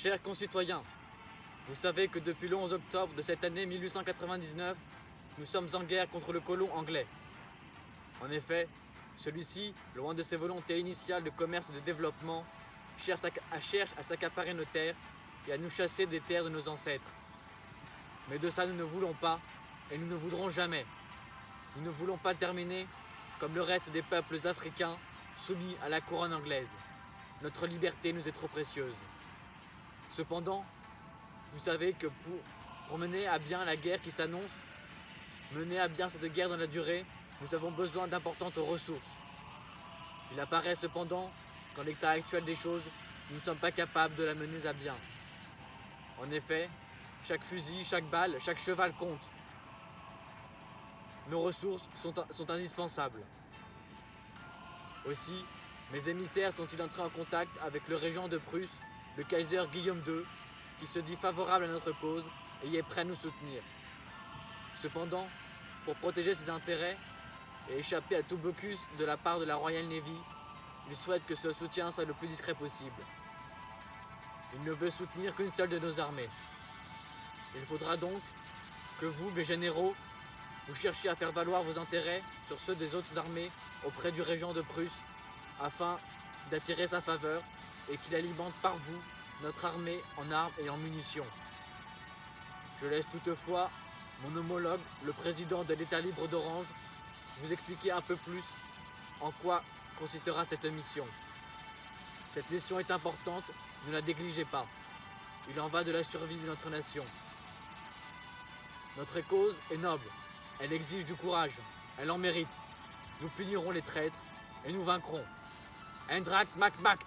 Chers concitoyens, vous savez que depuis le 11 octobre de cette année 1899, nous sommes en guerre contre le colon anglais. En effet, celui-ci, loin de ses volontés initiales de commerce et de développement, cherche à s'accaparer nos terres et à nous chasser des terres de nos ancêtres. Mais de ça nous ne voulons pas et nous ne voudrons jamais. Nous ne voulons pas terminer comme le reste des peuples africains soumis à la couronne anglaise. Notre liberté nous est trop précieuse. Cependant, vous savez que pour mener à bien la guerre qui s'annonce, mener à bien cette guerre dans la durée, nous avons besoin d'importantes ressources. Il apparaît cependant qu'en l'état actuel des choses, nous ne sommes pas capables de la mener à bien. En effet, chaque fusil, chaque balle, chaque cheval compte. Nos ressources sont indispensables. Aussi, mes émissaires sont-ils entrés en contact avec le régent de Prusse, le Kaiser Guillaume II, qui se dit favorable à notre cause et est prêt à nous soutenir. Cependant, pour protéger ses intérêts et échapper à tout blocus de la part de la Royal Navy, il souhaite que ce soutien soit le plus discret possible. Il ne veut soutenir qu'une seule de nos armées. Il faudra donc que vous, mes généraux, vous cherchiez à faire valoir vos intérêts sur ceux des autres armées auprès du régent de Prusse, afin d'attirer sa faveur et qu'il alimente par vous notre armée en armes et en munitions. Je laisse toutefois mon homologue, le président de l'État libre d'Orange, vous expliquer un peu plus en quoi consistera cette mission. Cette mission est importante, ne la négligez pas. Il en va de la survie de notre nation. Notre cause est noble, elle exige du courage, elle en mérite. Nous punirons les traîtres et nous vaincrons. Eindracht macht Macht!